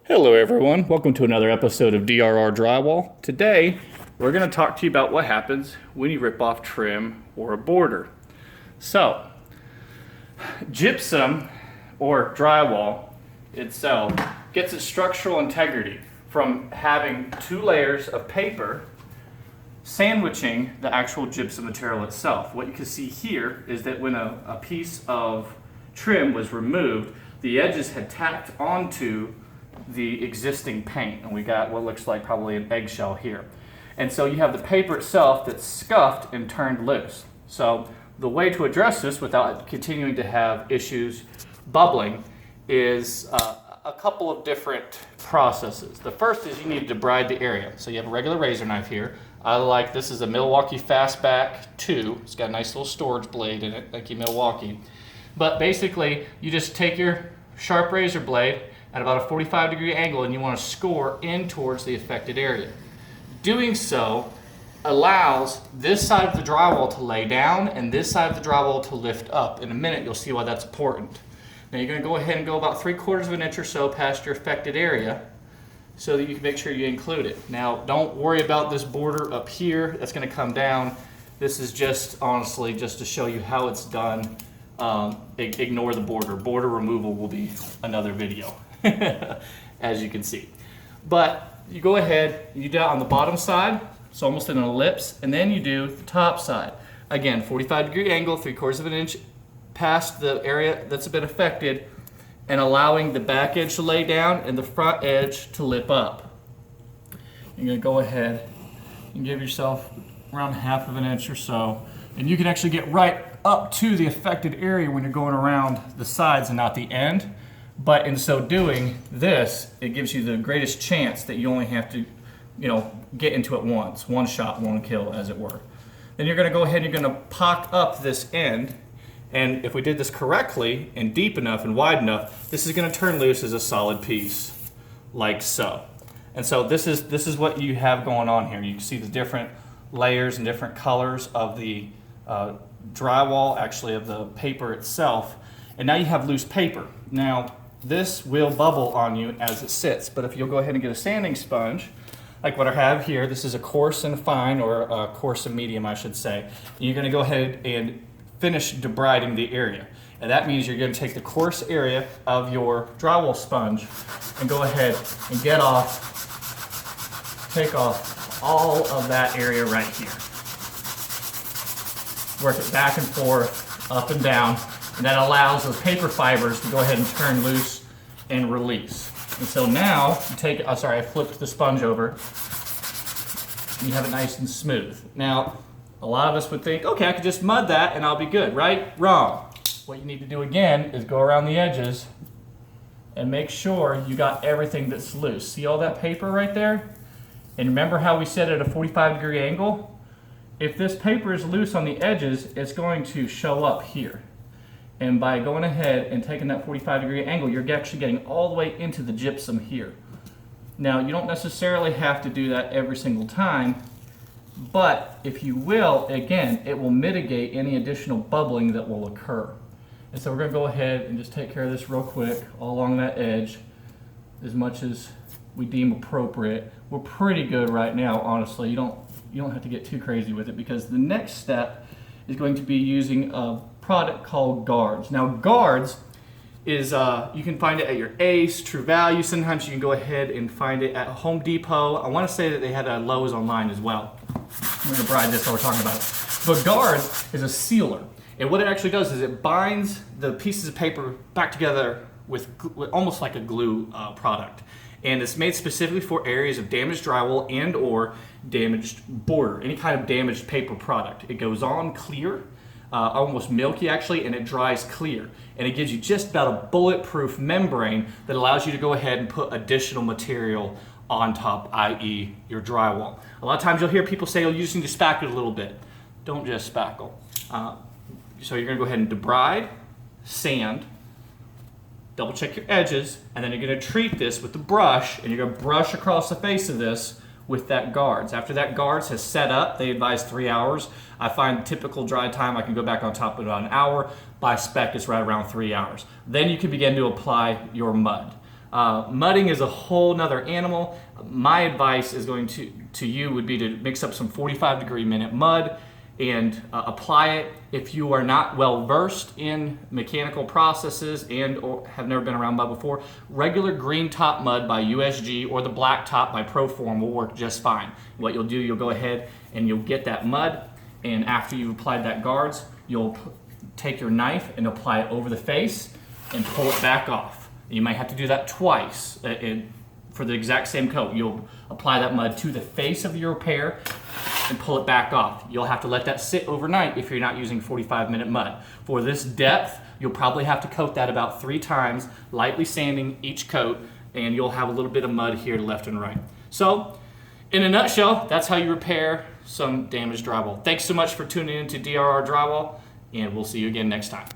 Hello everyone, welcome to another episode of DRR Drywall. Today, we're going to talk to you about what happens when you rip off trim or a border. So, gypsum or drywall itself gets its structural integrity from having two layers of paper sandwiching the actual gypsum material itself. What you can see here is that when a piece of trim was removed, the edges had tacked onto the existing paint, and we got what looks like probably an eggshell here. And so you have the paper itself that's scuffed and turned loose. So the way to address this without continuing to have issues bubbling is a couple of different processes. The first is you need to debride the area. So you have a regular razor knife here. This is a Milwaukee Fastback 2. It's got a nice little storage blade in it, thank you Milwaukee. But basically, you just take your sharp razor blade at about a 45-degree angle and you want to score in towards the affected area. Doing so allows this side of the drywall to lay down and this side of the drywall to lift up. In a minute, you'll see why that's important. Now you're going to go ahead and go about 3/4 of an inch or so past your affected area so that you can make sure you include it. Now, don't worry about this border up here. That's going to come down. This is just, honestly, just to show you how it's done. Ignore the border. Border removal will be another video, as you can see. But you go ahead, you do it on the bottom side, it's almost an ellipse, and then you do the top side. Again, 45-degree angle, 3/4 of an inch past the area that's been affected, and allowing the back edge to lay down and the front edge to lip up. You're going to go ahead and give yourself around 1/2 of an inch or so, and you can actually get right up to the affected area when you're going around the sides and not the end. But in so doing this, it gives you the greatest chance that you only have to, get into it once. One shot, one kill, as it were. Then you're going to go ahead and you're going to pock up this end. And if we did this correctly and deep enough and wide enough, this is going to turn loose as a solid piece, like so. And so this is what you have going on here. You can see the different layers and different colors of the drywall, actually of the paper itself. And now you have loose paper. Now, this will bubble on you as it sits, but if you'll go ahead and get a sanding sponge, like what I have here, this is a coarse and fine, or a coarse and medium, I should say. And you're going to go ahead and finish debriding the area. And that means you're going to take the coarse area of your drywall sponge and go ahead and take off all of that area right here. Work it back and forth, up and down, and that allows those paper fibers to go ahead and turn loose and release. And so now, I flipped the sponge over, and you have it nice and smooth. Now, a lot of us would think, okay, I could just mud that and I'll be good, right? Wrong. What you need to do again is go around the edges and make sure you got everything that's loose. See all that paper right there? And remember how we said at a 45-degree angle? If this paper is loose on the edges, it's going to show up here. And by going ahead and taking that 45-degree angle, you're actually getting all the way into the gypsum here. Now, you don't necessarily have to do that every single time, but if you will, again, it will mitigate any additional bubbling that will occur. And so we're going to go ahead and just take care of this real quick all along that edge as much as we deem appropriate. We're pretty good right now, honestly. You don't have to get too crazy with it, because the next step is going to be using a product called Guards. Now, Guards is, you can find it at your Ace, True Value. Sometimes you can go ahead and find it at Home Depot. I want to say that they had a Lowe's online as well. I'm going to bride this while we're talking about it. But Guards is a sealer. And what it actually does is it binds the pieces of paper back together with almost like a glue product. And it's made specifically for areas of damaged drywall and or damaged border, any kind of damaged paper product. It goes on clear, almost milky actually, and it dries clear. And it gives you just about a bulletproof membrane that allows you to go ahead and put additional material on top, i.e. your drywall. A lot of times you'll hear people say, oh, you just need to spackle it a little bit. Don't just spackle. So you're going to go ahead and debride, sand, double check your edges, and then you're going to treat this with the brush, and you're going to brush across the face of this with that Guards. After that Guards has set up, they advise 3 hours. I find typical dry time, I can go back on top of about an hour. By spec, it's right around 3 hours. Then you can begin to apply your mud. Mudding is a whole nother animal. My advice is going to you would be to mix up some 45-degree-minute mud and apply it. If you are not well versed in mechanical processes and or have never been around mud before, regular green top mud by USG or the black top by Proform will work just fine. What you'll do, you'll go ahead and you'll get that mud, and after you've applied that guards, you'll take your knife and apply it over the face and pull it back off. You might have to do that twice for the exact same coat. You'll apply that mud to the face of your repair and pull it back off. You'll have to let that sit overnight if you're not using 45-minute mud. For this depth, you'll probably have to coat that about 3 times, lightly sanding each coat, and you'll have a little bit of mud here left and right. So, in a nutshell, that's how you repair some damaged drywall. Thanks so much for tuning in to DRR Drywall, and we'll see you again next time.